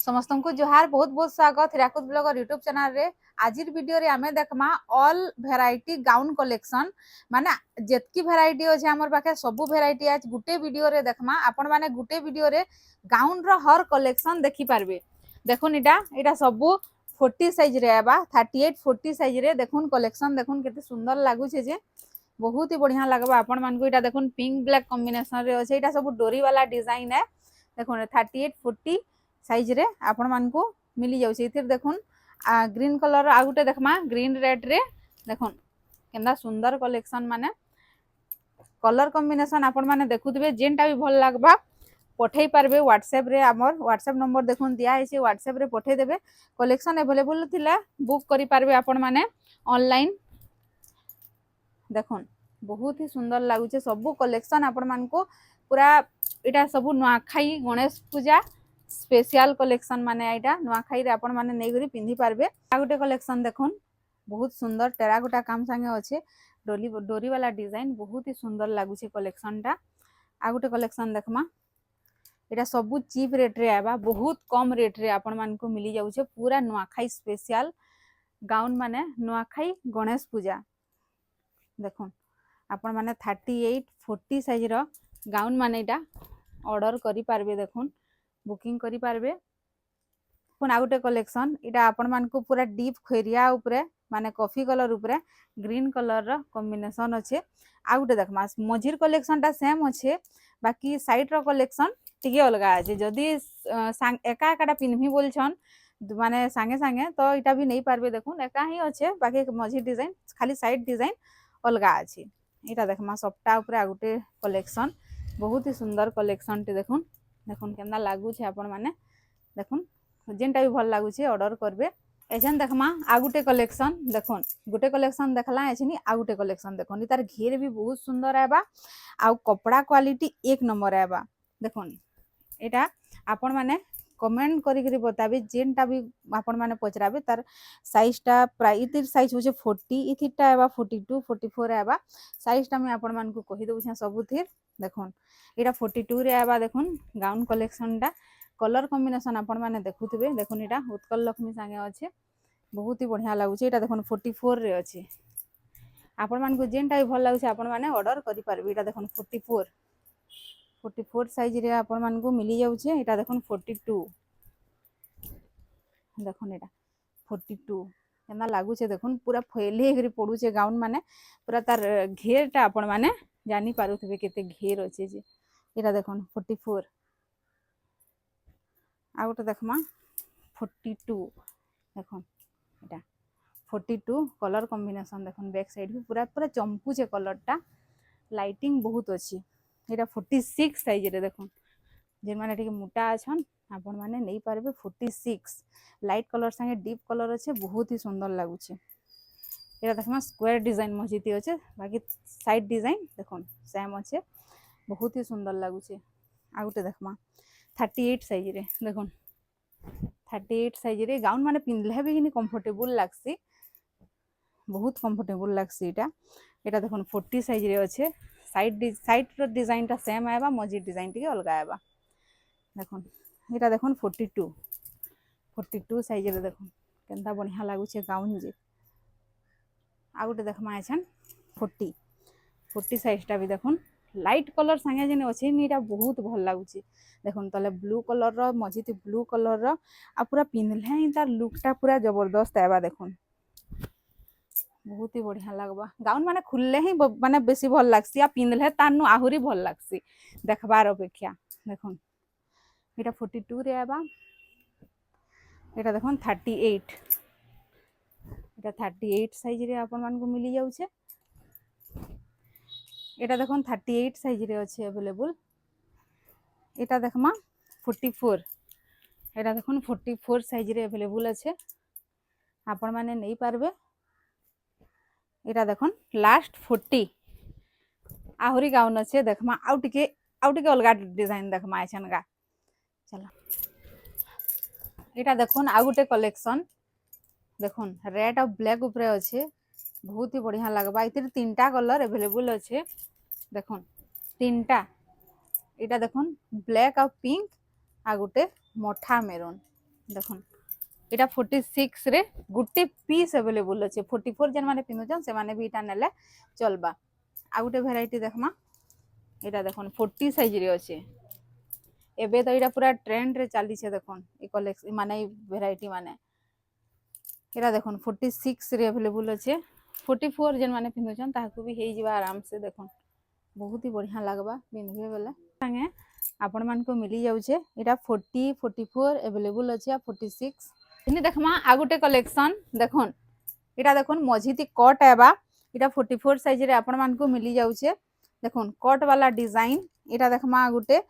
समस्त को जोहार बहुत बहुत स्वागत हिराकुद ब्लॉगर यूट्यूब चैनल रे। आजिर वीडियो रे आमे देखमा ऑल भेराइटी गाउन कलेक्शन माने जेतकी भेराइटी अछि हमर पाखे सबु भेराइटी आज गुटे वीडियो रे देखमा। आपण माने गुटे वीडियो रे गाउन रो हर कलेक्शन देखि पारबे। देखुन इटा सबु 40 साइज रे आबा 38 40 साइज रे देखुन कलेक्शन देखुन केते सुंदर लागु छे जे बहुत ही बढ़िया लगबा। आपण मान को इटा देखुन पिंक ब्लैक कॉम्बिनेशन रे अछि। इटा सब डोरी वाला डिजाइन है। देखुन 38 40 साइज रे आपण मान को मिली जाउछे। इतिर देखुन ग्रीन कलर आ गुटे देखमा ग्रीन रेड रे देखुन केंदा सुंदर कलेक्शन माने कलर कॉम्बिनेशन आपण माने देखुतबे जेनटा भी भल लागबा पठै पारबे व्हाट्सएप रे। हमर व्हाट्सएप नंबर देखुन दिया है व्हाट्सएप रे पठै देबे। कलेक्शन अवेलेबल थिला बुक करि पारबे आपण माने ऑनलाइन। देखुन बहुत ही सुंदर लागुचे सबु कलेक्शन आपण मान को पूरा इटा सबु नुआखाई गणेश पूजा स्पेशल कलेक्शन माने आइटा नुआखाई रे आपण माने नै गरी पिंधी पारबे। आ गुटे कलेक्शन देखुन बहुत सुंदर टेराकोटा काम संगे अच्छे डोरी वाला डिजाइन बहुत ही सुंदर लागुचे कलेक्शन टा। आ गुटे कलेक्शन देखमा एटा सबु चीप रेट रे आबा बहुत कम रेट रे आपण मान को मिली जाउछे। पूरा नुआखाई स्पेशल गाउन माने नुआखाई गणेश पूजा देखुन आपण माने 38 40 साइज रो गाउन माने एटा ऑर्डर करि पारबे। देखुन बुकिंग करि पारबे। पुन आउटे कलेक्शन इटा आपण मान को पूरा डीप खैरिया ऊपरे माने कॉफी कलर ऊपरे ग्रीन कलर रो कॉम्बिनेशन अच्छे। आउटे देखमा मझिर कलेक्शन टा सेम अच्छे बाकी साइड रो कलेक्शन टिके अलगा अछि। जदी एका एकाटा पिनभी बोलछन माने संगे संगे तो इटा भी नहीं पारबे। देखुन एका ही अच्छे बाकी मझिर डिजाइन खाली साइड डिजाइन अलगा अछि। इटा देखमा सबटा ऊपरे आउटे कलेक्शन बहुत ही सुंदर कलेक्शन टे देखुन देखुन केंदा लागु छे आपण माने देखुन जेनटा भी भल लागु छे ऑर्डर करबे। एजन देखमा आ गुटे कलेक्शन देखुन गुटे कलेक्शन देखला एछनी आ गुटे कलेक्शन देखुन तार घेर भी बहुत सुंदर आबा आ कपड़ा क्वालिटी एक नंबर आबा। देखुन एटा आपण माने कमेंट करी करी बताबे जेनटा भी आपण माने पचराबे तार साइज टा प्राय इतिर साइज होचे 40 इथिरटा आबा 42 44 आबा। साइज टा मैं आपण मान को कहि दउ छ सबुथिर देखुन एटा 42 रे आबा। देखुन गाउन कलेक्शन टा कलर कॉम्बिनेशन आपण माने देखुथिबे। देखुन एटा उत्कल लक्ष्मी संगे अच्छे बहुत ही बढ़िया लागुचे। एटा देखुन 44 रे अच्छे आपण मान को जेनटा भी भल लागुचे आपण माने ऑर्डर करि पारबे। एटा देखुन 44 साइज रे आपण मान को मिली जाउचे। एटा देखुन 42 देखुन एटा 42 केना लागुचे देखुन पूरा फैले हेकरी पडुचे गाउन माने पूरा तार घेर टा आपण माने जानि पारुथबे केते घेर अच्छे जे। एटा देखुन 44 आ गोटे देखमा 42 देखुन एटा 42 कलर कॉम्बिनेशन देखुन बैक साइड भी पूरा पूरा चंपुचे कलर टा लाइटिंग बहुत अच्छी। एटा 46 साइज रे देखुन जे माने ठीक मोटा अछन आपण माने नहीं पारबे। 46 लाइट कलर संगे डीप कलर अच्छे बहुत ही सुंदर लागुचे। एटा देखमा स्क्वायर डिजाइन मजिती अच्छे बाकी साइड डिजाइन देखुन सेम अच्छे बहुत ही सुंदर लागुचे। आ गुटे देखमा 38 साइज रे देखुन 38 साइज रे गाउन माने पिनले भी किनी कंफर्टेबल लागसी बहुत कंफर्टेबल लागसी। एटा देखुन 40 साइज रे अच्छे साइड रो डिजाइन टा सेम आएबा मझी डिजाइन टिके अलगा आएबा। देखुन एटा देखुन 42 साइज रे देखुन केंता बढ़िया लागुचे गाउन जे। आ गुटे देखमा एछन 40 साइज टा भी देखुन लाइट कलर संगे जेने अछि नीटा बहुत भल लागुचे। देखुन तले ब्लू कलर रो मझीती ब्लू कलर रो आ पूरा पिनले ही तार लुक टा पूरा जबरदस्त आएबा। देखुन बहुत ही बढ़िया लगबा गाउन माने खुलले ही माने बेसी भल लागसी आ पिनले तानु आहुरी भल लागसी देखबार अपेक्षा। देखुन एटा 42 रे आबा। एटा देखुन 38 एटा 38 साइज रे आपण मान को मिली जाउछे। एटा देखुन 38 साइज रे अच्छे अवेलेबल। एटा देखमा 44 एटा देखुन 44 साइज रे अवेलेबल अच्छे आपण माने नहीं पारबे। एटा देखुन लास्ट 40 आहुरी गाउन अच्छे देखमा आउ टिके अलगा डिजाइन देखमा एछनगा चलो। एटा देखुन आ गुटे कलेक्शन देखुन रेड और ब्लैक ऊपर अच्छे बहुत ही बढ़िया लगबा। इतिर तीनटा कलर अवेलेबल अच्छे देखुन तीनटा एटा देखुन ब्लैक और पिंक आ गुटे मठा मेरून देखुन इटा 46 रे गुटे पीस अवेलेबल अच्छे 44 जन माने पिनुचन से माने भी इटा नेले चलबा आ गुटे वेराइटी देखमा इटा देखुन 40 साइज रे अच्छे एबे तो इटा पूरा ट्रेंड रे चली छे देखुन ई कलेक्शन माने वेराइटी माने इटा देखुन 46 रे अवेलेबल अच्छे 44 जन माने पिनुचन ताकू भी हेई जिबा आराम से देखुन बहुत ही बढ़िया लगबा पिनबे बेले संगे आपण मान को मिली जाउछे इटा 40 44 अवेलेबल अच्छे 46 इनी देखमा आ गुटे कलेक्शन देखुन इटा देखुन मझीती कट एबा इटा 44 साइज रे आपण मान को मिली जाउछे देखुन कट वाला डिजाइन इटा देखमा आ गुटे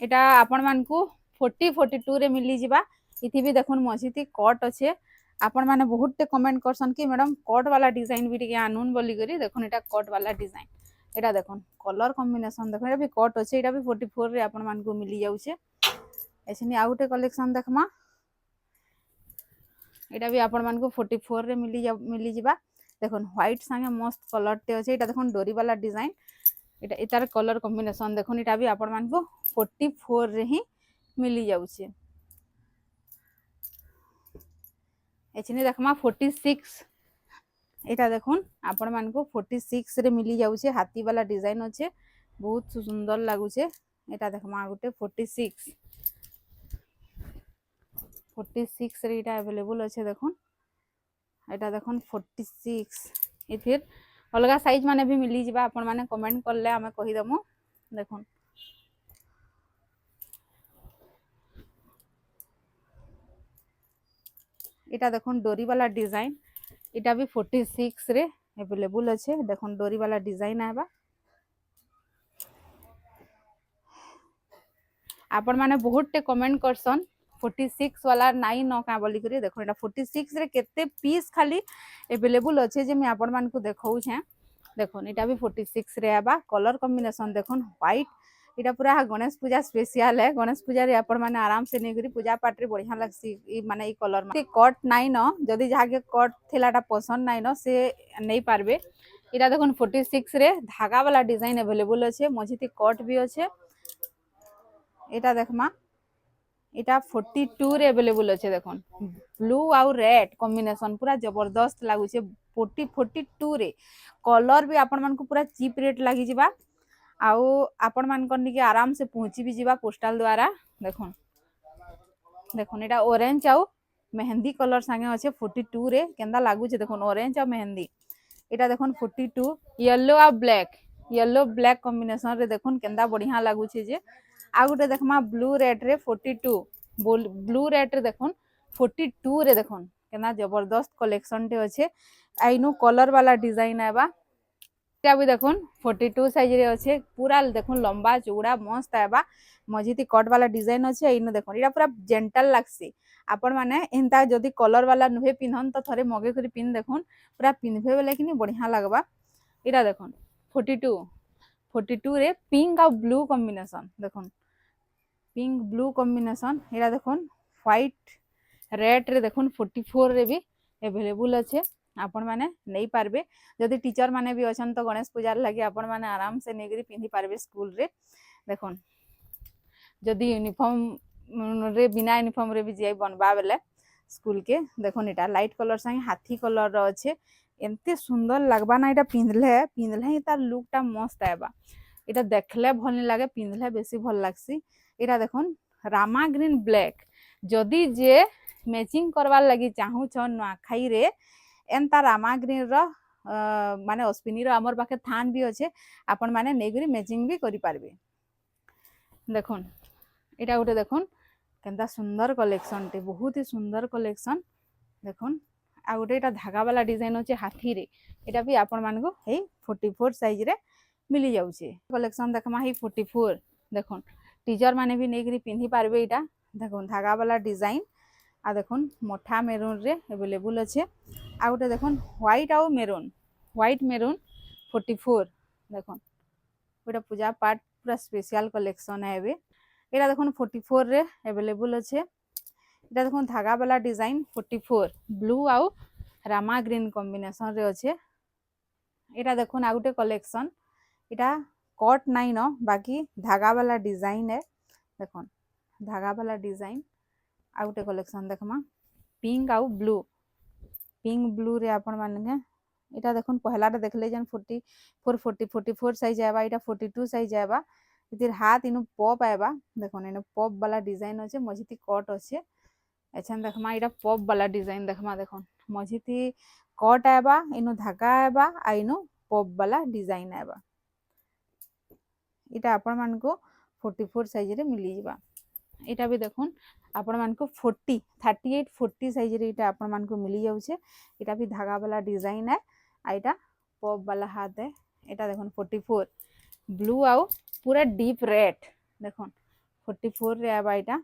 इटा आपण मान को 40 42 रे मिली जिबा इथि भी देखुन मझीती कट अच्छे आपण माने बहुत टे कमेंट करसन कि मैडम कट वाला डिजाइन भी टिके आनुन बोली करी देखुन इटा कट वाला डिजाइन इटा देखुन कलर कॉम्बिनेशन देखुन इटा भी कट अच्छे इटा भी 44 रे आपण मान को मिली जाउछे एछनी आ गुटे कलेक्शन देखमा इटा भी आपण मान को 44 रे मिली जिबा देखुन व्हाइट संगे मस्त कलर टे अच्छे इटा देखुन डोरी वाला डिजाइन इटा इतार कलर कॉम्बिनेशन देखुन इटा भी आपण मान को 44 रे ही मिली जाउछे एछनी देखमा 46 इटा देखुन आपण मान को 46 रे मिली जाउछे हाथी वाला डिजाइन अच्छे बहुत सुंदर लागुछे इटा देखमा गुटे 46 रे इटा अवेलेबल अच्छे देखुन इटा देखुन 46 ए फिर अलगा साइज माने भी मिली जिबा आपण माने कमेंट करले हमें कहि दमु देखुन इटा देखुन डोरी वाला डिजाइन इटा भी 46 रे अवेलेबल अच्छे देखुन डोरी वाला डिजाइन आबा आपण माने बहुत टे कमेंट करसन 46 वाला नाई न का बोली करी देखो एटा 46 रे केते पीस खाली अवेलेबल अच्छे जे मैं आपण मान को देखाउ छे देखो एटा भी 46 रे आबा कलर कॉम्बिनेशन देखुन व्हाइट इटा पूरा गणेश पूजा स्पेशल है गणेश पूजा रे आपण माने आराम से नै करी पूजा पाठ रे बढ़िया लागसी ई माने ई कलर माने कट नाई न जदी जाके कट थिलाटा पसंद नाई न से नै पारबे इटा देखुन 46 रे धागा वाला डिजाइन अवेलेबल अच्छे मझीती कट भी अच्छे इटा देखमा इटा 42 रे अवेलेबल अच्छे देखुन ब्लू आउ रेड कॉम्बिनेशन पूरा जबरदस्त लागुचे 42 रे कलर भी आपण मान को पूरा चीप रेट लागी जिबा आउ आपण मान करनी के आराम से पहुंची भी जिबा पोस्टल द्वारा देखुन देखुन इटा ऑरेंज आउ मेहंदी कलर संगे अच्छे 42 रे केंदा लागुचे देखुन ऑरेंज आउ मेहंदी इटा देखुन 42 येलो ब्लैक कॉम्बिनेशन रे देखुन केंदा बढ़िया लागुचे जे आ गुटे देखमा ब्लू रेड रे 42 ब्लू रेड रे देखुन 42 रे देखुन केना जबरदस्त कलेक्शन टे अच्छे आइनु कलर वाला डिजाइन आबा इटा भी देखुन 42 साइज रे अच्छे पूरा देखुन लंबा चौड़ा मस्त आबा मझीती कट वाला डिजाइन अच्छे इनु देखुन इटा पूरा जेंटल लागसी आपण माने एंता जदी कलर वाला नुहे पिनहन तो थरे मगे करी पिन देखुन पूरा पिनभे बेले किनी बढ़िया लागबा इटा देखुन 42 रे पिंक और ब्लू कॉम्बिनेशन देखुन पिंक ब्लू कॉम्बिनेशन इटा देखुन व्हाइट रेड रे देखुन 44 रे भी अवेलेबल अच्छे आपण माने नहीं पारबे जदि टीचर माने भी अछन तो गणेश पूजा लगी आपण माने आराम से नेगरी पिंधी पारबे स्कूल रे देखुन जदि यूनिफॉर्म रे बिना यूनिफॉर्म रे भी जाई बनबा बेले स्कूल के देखुन इटा लाइट कलर संगे हाथी कलर रो अच्छे एमते सुंदर लगबा ना इटा पिंधले ही तार लुकटा मस्त आबा इटा देखले भल नहीं लागे पिंधले बेसी भल लागसी इटा देखुन रामा ग्रीन ब्लैक जदि जे मैचिंग करवार लगी चाहू छन नुआखाई रे एंता रामा ग्रीन रो माने अश्विनी रो हमर पाखे थान भी अच्छे आपण माने नेगरी मैचिंग भी करि पारबे देखुन इटा गुटे देखुन केंता सुंदर कलेक्शन टे बहुत ही सुंदर कलेक्शन देखुन आ गुटे इटा धागा वाला डिजाइन होचे हाथी रे इटा भी आपण मान को हे 44 साइज रे मिली जाउचे कलेक्शन देखमा हे 44 देखुन टीचर माने भी नेगरी पिंधी पारबे इटा देखुन धागा वाला डिजाइन आ देखुन मोठा मेरून रे अवेलेबल अच्छे आ गुटे देखुन व्हाइट मेरून 44 देखुन गोटे पूजा पाठ पूरा स्पेशल कलेक्शन है एबे एटा देखुन 44 रे अवेलेबल अच्छे एटा देखुन धागा वाला डिजाइन 44 ब्लू आउ रामा ग्रीन कॉम्बिनेशन रे अच्छे एटा देखुन आ गुटे कलेक्शन एटा कट नाइन बाकी धागा वाला डिजाइन है देखुन धागा वाला डिजाइन आ गोटे कलेक्शन देखमा पिंक आउ ब्लू पिंक ब्लू रे आपण माने एटा देखुन पहलाटा देखले जन 44 साइज आएबा एटा 42 साइज आएबा इतिर हाथ इनु पॉप आएबा देखुन इनु पॉप वाला डिजाइन अच्छे मझिति कट अच्छे एछन देखमा एटा पॉप वाला डिजाइन देखमा देखुन मझिति कट आएबा इनु धागा आएबा आ इनु पॉप वाला डिजाइन आएबा इटा आपण मानको 44 साइज रे मिली जिबा एटा भी देखुन आपण मानको 38 40 साइज रे इटा आपण मानको मिली जाउछे एटा भी धागा वाला डिजाइन है आ एटा पॉप वाला हाथ है एटा देखुन 44 ब्लू आउ पूरा डीप रेड देखुन 44 रे आबा एटा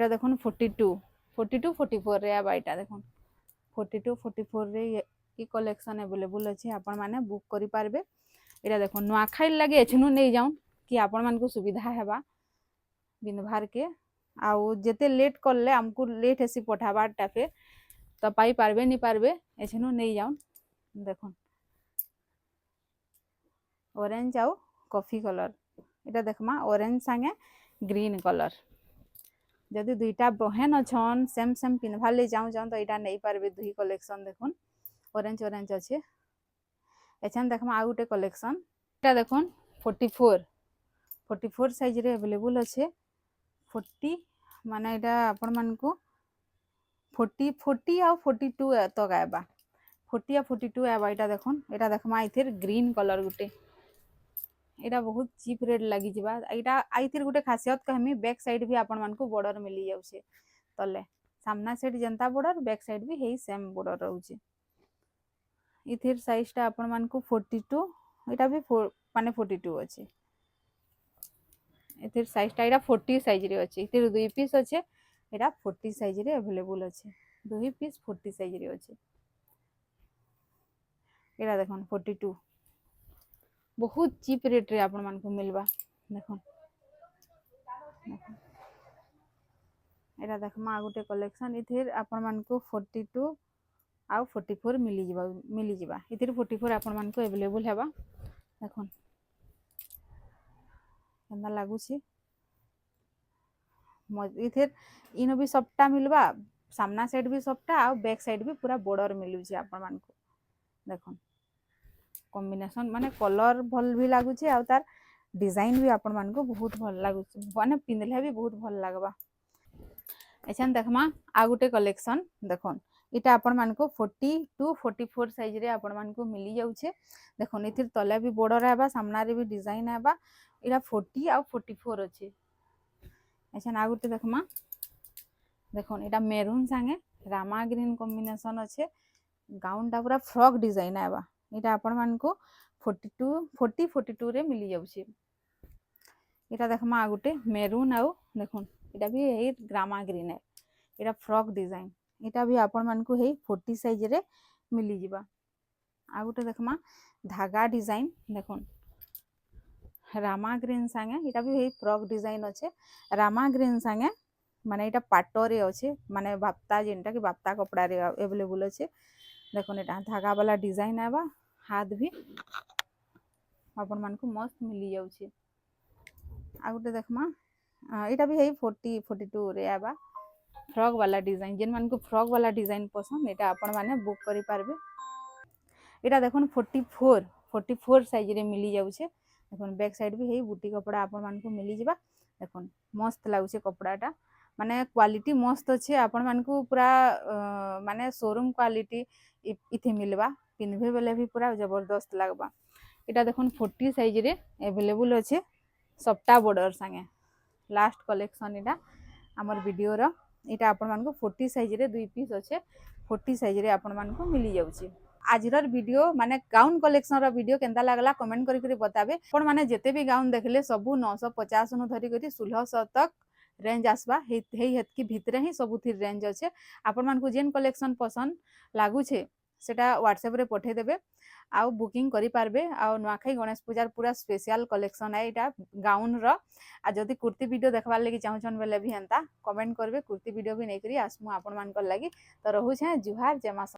देखुन 42 44 रे आबा एटा देखुन 42 44 रे ई कलेक्शन अवेलेबल अछि आपण माने बुक करि पारबे एटा देखुन नुआखाई लागे एछनु नै जाउन कि आपण मानको सुविधा हेबा बिनभार के आउ जेते लेट करले हमको लेट हेसी पठाबारटा फिर तो पाई पारबे नहीं पारबे एछनु नहीं जाउन देखुन ऑरेंज आउ कॉफी कलर एटा देखमा ऑरेंज संगे ग्रीन कलर जदि दुईटा बहन अछन सेम सेम पिनभार ले जाऊँ तो एटा नहीं पारबे दुई कलेक्शन देखुन ऑरेंज ऑरेंज अच्छे एछन देखमा आ गोटे कलेक्शन एटा देखुन 44 साइज रे अवेलेबल अच्छे 40 माने एटा आपण मानको 40 आउ 42 तक आएबा 40 आ 42 आएबा एटा देखुन एटा देखमा इथिर ग्रीन कलर गुटे एटा बहुत चीप रेट लगी जिबा एटा आइथिर गुटे खासियत कहमी बैक साइड भी आपण मानको बॉर्डर मिली जाउछे तले सामना साइड जनता बॉर्डर बैक साइड भी हेई सेम बॉर्डर रहउछे इथिर साइज टा आपण मानको 42 एटा भी माने 42 अछि इथिर साइज टा एटा 40 साइज रे अछि इथिर दुई पीस अछि एटा 40 साइज रे अवेलेबल अछि दुई पीस 40 साइज रे अछि एटा देखन 42 बहुत चीप रेट रे आपण मानको मिलबा देखन एटा देखमा आ गोटे कलेक्शन इथिर आपण मानको 42 आउ 44 मिली जिबा इथिर 44 आपण मानको अवेलेबल हेबा देखन केना लागुछि इथिर इनो भी सबटा मिलबा सामना साइड भी सबटा आ बैक साइड भी पूरा बॉर्डर मिलुछि आपण मानको देखन कॉम्बिनेशन माने कलर भल भी लागुछि आ तार डिजाइन भी आपण मानको बहुत भल लागुछि माने पिनले भी बहुत भल लागबा एछन देखमा आ गोटे कलेक्शन देखन इटा आपण मानको 42 44 साइज रे आपण मानको मिली जाउछे देखन इथिर तले भी बॉर्डर आबा सामना रे भी डिजाइन आबा इटा 40 आ 44 अछि एछन आ गोटे देखमा देखन इटा मेरून संगे रामा ग्रीन कॉम्बिनेशन अच्छे गाउन टा पूरा फ्रॉक डिजाइन आबा इटा आपण मानको 40 रे मिली जाउछे इटा देखमा आ गोटे मेरून आउ देखन इटा भी हे रामा ग्रीन है इटा फ्रॉक डिजाइन इटा भी आपण मानको हे 40 साइज रे मिली जिबा आ गोटे देखमा धागा डिजाइन देखन रामा ग्रीन संगे इटा भी हे फ्रॉक डिजाइन अच्छे रामा ग्रीन संगे माने इटा पाटरे अच्छे माने बाप्ता जेनटा कि बाप्ता कपड़ा रे अवेलेबल अच्छे देखो एटा धागा वाला डिजाइन आबा हाथ भी आपण मानको मस्त मिली जाउछे आ गोटे देखमा इटा भी हे 42 रे आबा फ्रॉक वाला डिजाइन जेन मानको फ्रॉक वाला डिजाइन पसंद एटा आपण माने बुक करि पारबे एटा देखन 44 साइज रे मिली जाउछे देखन बैक साइड भी हे बूटी कपड़ा आपण मानको मिली जिबा देखन मस्त लागुछे कपड़ाटा माने क्वालिटी मस्त अच्छे आपण मानको पूरा माने शोरूम क्वालिटी इथे मिलबा पिनभे बेले भी पूरा जबरदस्त लागबा एटा देखन 40 साइज रे अवेलेबल अच्छे सबटा बॉर्डर संगे लास्ट कलेक्शन एटा हमर वीडियो रो एटा आपण मानको 40 साइज रे दुई पीस अच्छे 40 साइज रे आपण मानको मिली जाउछे आजर वीडियो माने गाउन कलेक्शन रो वीडियो केनता लागला कमेंट करी बताबे आपण माने जेते भी गाउन देखले सबु 950 नु धरी करी 1600 तक रेंज आसबा हेतकी भितरे ही सबुथि रेंज अच्छे आपण मानको जेन कलेक्शन पसंद लागुछे सेटा व्हाट्सएप रे पठे देबे आउ बुकिंग करि पारबे आउ नुआखाई गणेश पूजार पूरा स्पेशल कलेक्शन है एटा गाउन रो आ जदी कुर्ती वीडियो देखबार लागि चाहछन बेले भी हेंता कमेंट करबे कुर्ती वीडियो भी नै करी आसमु आपण मानकर लागि तो रहू छे जुहार जय मां।